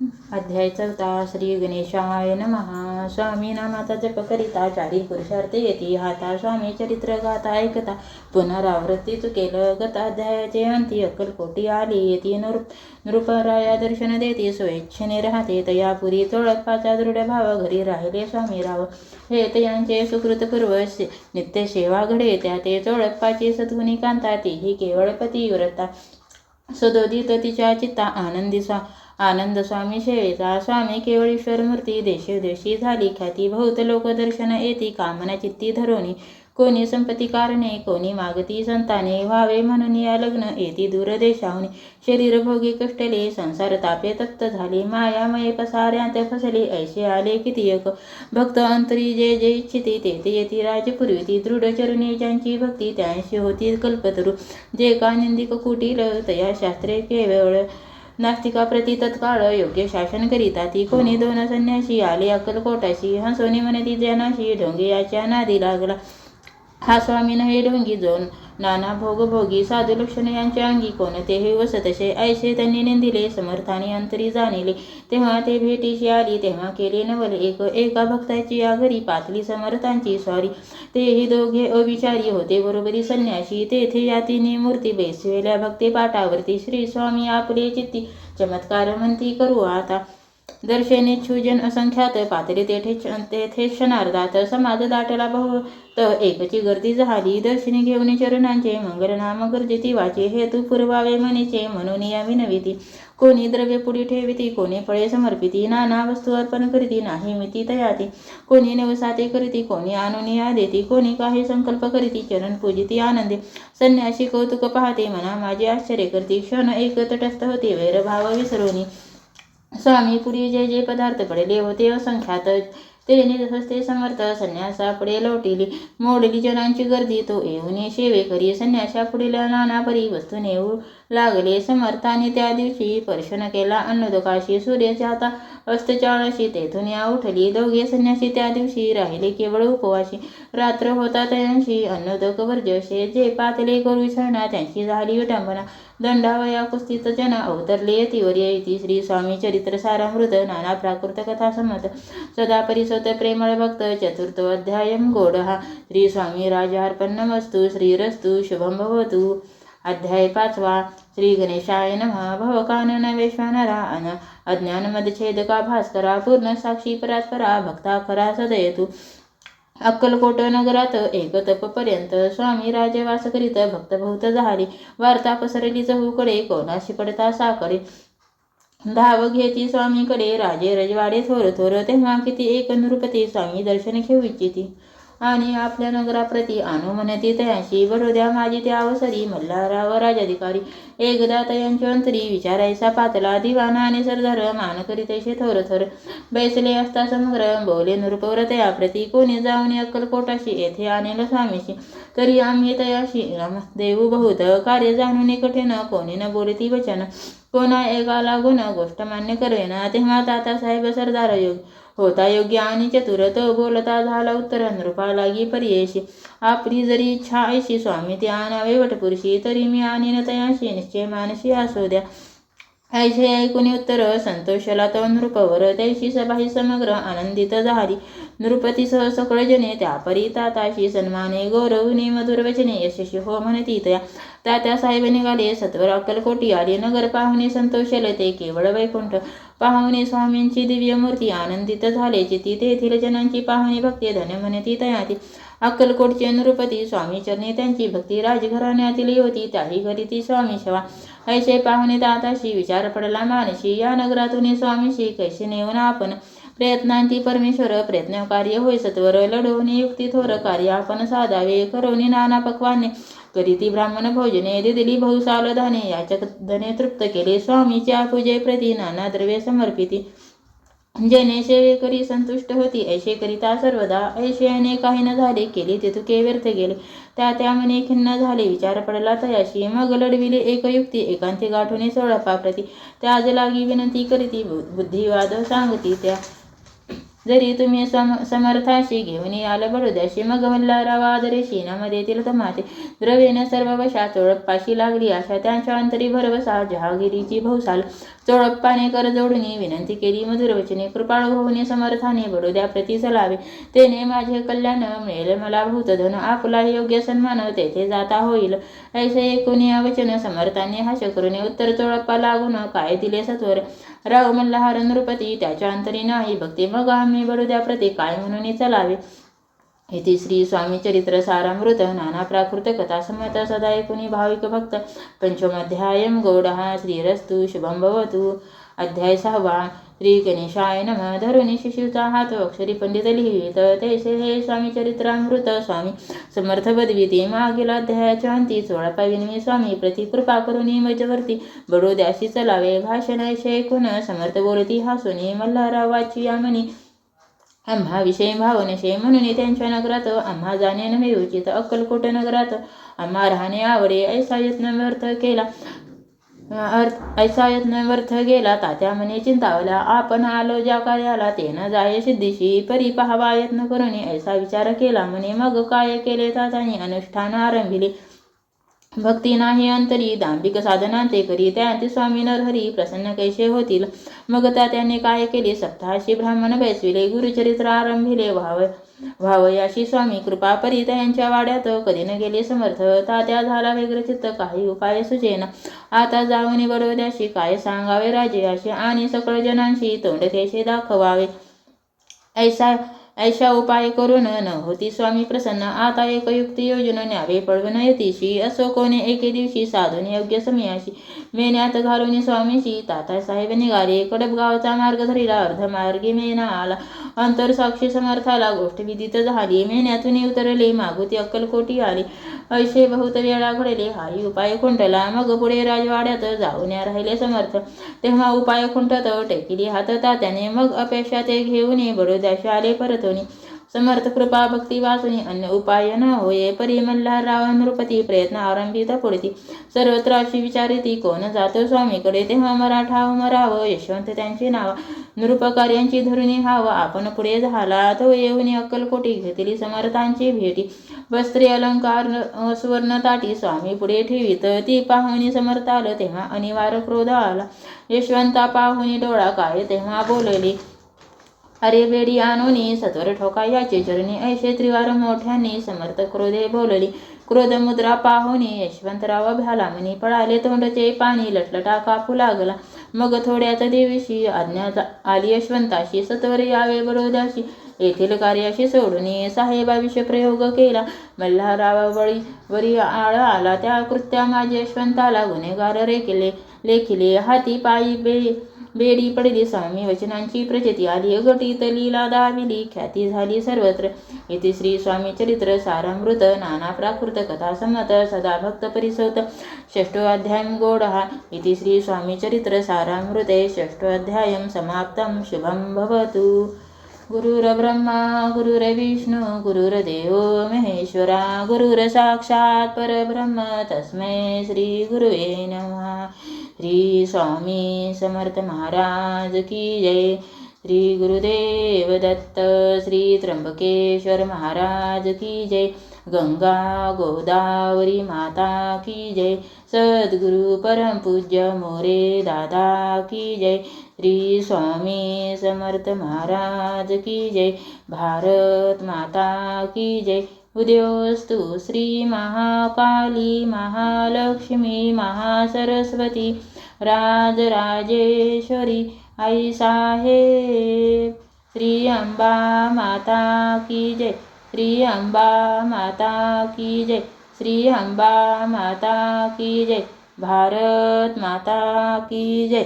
अध्याय 4. श्री गणेशाय नमः. स्वामी नामाचा जप करिता चारी पुरुषार्थ येती हाता. स्वामी चरित्र गाता ऐकता पुनरावृत्ती चुकेल गता. अध्यायाचे अंती अक्कलकोटी आली येती नृपराया दर्शन देती स्वेच्छेने राहते तयापुरी. चोळप्पाचा दृढ भाव घरी राहिले स्वामी राव. हे तयांचे सुकृत पूर्व नित्य सेवा घडे त्या ते. चोळप्पाची सद्गुणी कांता तीही केवळ पतिव्रता. सदोदित तिच्या चित्ता आनंद स्वामी सेवेचा. स्वामी केवळ ईश्वर मूर्ती देशोदेशी झाली ख्याती. बहुत लोक दर्शन येती कामना चित्ती धरोनी. कोणी संपत्ती कारणे कोणी मागती संताने. व्हावे म्हणून या लग्न येती दूरदेशाहून. शरीर भोगी कष्टले संसार तापे तप्त झाले. मायामये पसाऱ्यांत फसले ऐसे आले कितीयक. भक्त अंतरी जे जे इच्छिते ते ते येती राजपुरविती. दृढ चरुणी ज्यांची भक्ती त्यांशी होती कल्पतरू. जे का निंदिक कुटील तया शास्त्रे केवळ. नास्तिकाप्रती तत्काळ योग्य शासन करिता ती. कोणी दोन संन्यासी आले अक्कलकोटाशी. हंसोनी म्हणती जनाशी ढोंगी याच्या नादी लागला. हा स्वामी नव्हे ढोंगी जो नाना भोगभोगी. साधू लक्षण यांच्या अंगी कोणतेही वसतसे. ऐसे त्यांनी निंदिले समर्थानी अंतरी जाणिले. तेव्हा ते भेटीशी आली तेव्हा केले नवल एक. एका भक्ताची या घरी पातली समर्थांची स्वारी. तेही दोघे अविचारी होते बरोबरी संन्यासी. तेथे या तिन्ही मूर्ती बैसवेल्या भक्ती पाठावरती. श्री स्वामी आपले चित्ती चमत्कार म्हणती करू आता. दर्शनेच्छुजन असंख्यात पातळी तेथे क्षणार्धात. समाज दाटला बहुत एकची गर्दी झाली. दर्शनी घेऊन चरणांचे मंगलनाम गर्जिती वाचे. हेतू पुरवावे म्हणीचे म्हणून या विनविती. कोणी द्रव्य पुढी ठेविती कोणी फळे समर्पिती. नाना वस्तू अर्पण करीती नाही मिती तयाती. कोणी नवसाते करीती कोणी आणून या देती. कोणी काही संकल्प करीती चरण पूजिती आनंदे. संन्यासी कौतुक पाहते मना माझे आश्चर्य करती. क्षण एक तटस्थ होते वैरभाव विसरोनी. स्वामी पुढे जे जे पदार्थ पडले होते असंख्यात ते निधस्ते समर्थ संन्यासापुढे लोटिली. मोडली जनांची गर्दी तो येऊन सेवे करी. संन्यासा पुढील नाना परी वस्तू नेऊ लागले. समर्थाने त्या दिवशी पर्शन केला अन्नदकाशी. सूर्याच्या आता अस्तचाळशी तेथून या उठली. दोघे संन्यासी त्या दिवशी राहिले केवळ उपवाशी. रात्र होता तयांशी अन्नोदक वर्जशे. जे पातले करू छळणा त्यांची झाली विटंबना. दंडावया कुस्तीत जन अवतरले यतीवर येती. श्री स्वामी चरित्र सारामृत नाना प्राकृत कथा संमत. सदा परिसोत प्रेमळ भक्त. चतुर्थ अध्यायम गोड हा. श्री स्वामी राजार्पण नमस्तु. श्रीरस्तु शुभम भवतु. अध्याय 5. श्री गणेशाय नमः. भवकानन वैश्वानरा अज्ञान मदछेदका भास्करा. पूर्ण साक्षी परात्परा भक्ता खरा सदयतु. अक्कलकोट नगरात एक तपपर्यंत स्वामी राजवास करीत भक्त बहुत झाले. वार्ता पसरली चहूकडे कोणाशी पडता साकडे. धाव घेती स्वामीकडे राजे रजवाडे थोर थोर. तेव्हा किती एक नृपती स्वामी दर्शन घेऊ इच्छिती. आणि आपल्या नगराप्रती आणू म्हणती तयांशी. बडोद्या माझी त्या अवसरी मल्हाराव राजाधिकारी. एकदा तयांची अंतरी विचारायचा पातला. दिवाना आणि सरदार मान करीतैसे थोर थोर. बैसले असता समग्र बोले नृपवर तयाप्रती. कोणी जाऊन अक्कलकोटाशी येथे आणेल स्वामीशी. तरी आम्ही तयाशी देऊ बहुत. कार्य जाणून कठीण कोणी न बोलती वचन. कोणा एका लागून गोष्ट मान्य करेना. तेव्हा तातासाहेब सरदार होता योग्य आणि चतुर. तो बोलता झाला उत्तर नृपा लागी पर्ययशी. आपली जरी इच्छा ऐशी स्वामी ते आणावे वटपुरुषी. तरी मी आणीन तयांशी निश्चय मानसी असू द्या. ऐसे ऐकून उत्तर संतोषला तो नृपवर. त्याशी सभाही समग्र आनंदित झाली. नृपतीसह सकळ जने त्या परी ताताशी सन्माने गौरवने मधुर वचने यशस्वी हो म्हणती तया. तात्यासाहेब निघाले सत्वर अक्कलकोटी आले. नगर पाहुणे संतोषले ते केवळ वैकुंठ. पाहुणे स्वामींची दिव्य मूर्ती आनंदित झाले चिती. तेथील जनांची पाहुणे भक्ती धन्य म्हणती तयाती. अक्कलकोटचे नृपती स्वामी चरणी त्यांची भक्ती. राजघराण्यातील होती त्याही घरी ती स्वामी सेवा. ऐसे पाहुणे ताताशी विचार पडला मानशी. या नगरातून स्वामीशी कैसे नेऊन आपण. प्रयत्नांती परमेश्वर प्रयत्न कार्य होय सत्वर. लढवणे युक्ती थोर कार्य आपण साधावे. करवणी नाना पक्वाने करीती ब्राह्मण भोजने. दिली बहुसाल धाने याचक धने तृप्त केले. स्वामीच्या पूजेप्रती नाना द्रव्ये समर्पिती. जेणे सेवे करी संतुष्ट होती ऐसे करिता सर्वदा. ऐसे अनेकाही न झाले केली तितुके व्यर्थ गेले. त्या मने खिन्न झाले विचार पडला तयाशी. मग लढविले एक युक्ती एकांती गाठून सोळपाप्रती. त्याज लागी विनंती करीती बुद्धिवाद सांगती त्या. जरी तुम्ही समर्थाशी घेऊन याल बडोद्याशी. मग मल्हाराव आदरे शीनामध्ये येतील तमाते. द्रव्येने सर्व वशा चोळप्पाशी लागली आशा. त्यांच्या अंतरी भरवसा जहागिरीची बहुसाल. चोळप्पाने कर जोडून विनंती केली मधुर वचने, कृपाळू होऊन समर्थाने बडोद्या प्रती चलावे, तेने माझे कल्याण मिळेल मला भूतधन, आपुला योग्य सन्मान तेथे जाता होईल. ऐसे एकूण या वचन समर्थाने हास्य करून उत्तर चोळप्पा लागून काय दिले सत्वर, राव मल्हार नृपती त्याच्या अंतरी नाही भक्ती, मग आम्ही बडोद्या प्रती काय म्हणून चलावे. इति श्री स्वामी चरित्र सारामृत नाना प्राकृत कथा समत सदा ऐकुनी भाविक भक्त. पंचमोऽध्यायं गौडः श्रीरस्तु शुभं भवतु. अध्याय 6. श्री गणेशाय नमः. धरुणी शिशूचा हात अक्षरी पंडित लिहित तैसे हे स्वामी चरित्रामृत स्वामी समर्थ बदविते. मागील अध्यायाच्या अंती 16 स्वामी प्रति कृपा करुणी मजवर्ती बडोद्यासी चलावे. भाषण ऐसे ऐकून समर्थ बोलती हासुनी, मल्हारा वाची यामनी आम्हा विषय भावनशे, म्हणून त्यांच्या नगरात आम्हा जाणे नव्हे उचित, अक्कलकोट नगरात आम्हा राहणे आवडे. ऐसा यत्न व्यर्थ गेला तात्या म्हणे चिंतावला, आपण आलो ज्या कार्याला ते न जाय सिद्धीशी, परी पहावा यत्न करून ऐसा विचार केला म्हणे. मग काय केले तात्याने अनुष्ठान आरंभिले, भक्ती नाही अंतरी दांभिक साधनांते करी, त्यांचे स्वामी नरहरी प्रसन्न कैसे होतील. मग त्याने काय केले, सप्ताहाशी ब्राह्मण बैसविले, गुरुचरित्र आरंभिले व्हावयाशी स्वामी कृपा परी त्यांच्या वाड्यात कधी न गेले समर्थ. तात्या झाला व्यग्रचित्त काही उपाय सुचेना, आता जाऊन बडोद्याशी काय सांगावे राजे आणि सकळ जनांशी तोंड कैसे दाखवावे. ऐशा उपाय करून न होती स्वामी प्रसन्न, आता एक युक्ती योजन न्यावे पळवून यतीशी. असो कोणी एके दिवशी साधून योग्य समयाशी मेन्यात घालून स्वामीशी तातासाहेब निघाले. कडपगावचा मार्ग धरिला, अर्धमार्गी मेना आला, अंतर साक्षी समर्थाला गोष्ट विदित झाली. मेन्यातून उतरले, मागुती अक्कलकोटी आले, ऐसे बहुत वेळा घडले हाही उपाय खुंटला. मग पुढे राजवाड्यात जाऊन राहिले समर्थ, तेव्हा उपाय खुंटत टेकिली हात तात्याने. मग अपेक्षा ते घेऊन बडोद्याशी आले परतोनी, समर्थ कृपा भक्ती वाचुनी अन्य उपाय न होये. परी मल्हारराव नृपती प्रयत्न आरंभित पुढती, सर्वत्र अशी विचारिती कोण जातो स्वामीकडे. तेव्हा मराठा उमराव यशवंत त्यांचे नाव, नृपकार्यांची धरुणी हाव आपण पुढे झाला. तो येऊन अक्कलकोटी घेतली समर्थांची भेटी, वस्त्रे अलंकार सुवर्ण ताटी स्वामी पुढे ठेवीत. ती पाहुणी समर्थाल तेव्हा अनिवार्य क्रोध आला, यशवंता पाहुणी डोळा काय तेव्हा बोलले, अरे वेडी आणोनी सत्वर ठोका याचे चरणी. ऐसे त्रिवार मोठ्यांनी समर्थ क्रोधे बोलली, क्रोध मुद्रा पाहुनी यशवंतराव भ्याला म्हणी, पळाले तोंडचे पाणी लटलटा कापू लागला. मग थोड्यात देवीशी आज्ञा आली यशवंताशी, सत्वर यावे बडोद्याशी, येथील कार्याशी सोडून साहेबा विषप्रयोग केला. मल्हारराव वरी आळ आला, त्या कृत्या माझे यशवंताला गुन्हेगार लेखिले. हाती पायी बेडी पडली, स्वामी वचनांची प्रचिती आली, गटीत लीला दाविली, ख्याती झाली सर्वत्र. इति श्री स्वामी चरित्र सारामृत नाना प्राकृत कथा समत सदा भक्त परिसोत. 6 अध्यायं गौडः. इति श्री स्वामी चरित्र सारामृते 6 अध्यायं समाप्तं. शुभं भवतु. गुरुर्ब्रह्मा गुरुर्विष्णु गुरुर्देवो महेश्वरा, गुरुर्साक्षात् परब्रह्म तस्मै श्री गुरुवे नमः. श्री स्वामी समर्थ महाराज की जय. श्री गुरुदेव दत्त. श्री त्र्यंबकेश्वर महाराज की जय. गंगा गोदावरी माता की जय. सद्गुरु परम पूज्य मोरे दादा की जय. श्री स्वामी समर्थ महाराज की जय. भारत माता की जय. उदयोस्तु श्री महाकाली महालक्ष्मी महासरस्वती राजराजेश्वरी आई साहेब. श्री अंबा माता की जय. श्री अंबा माता की जय. श्री अंबा माता की जय. भारत माता की जय.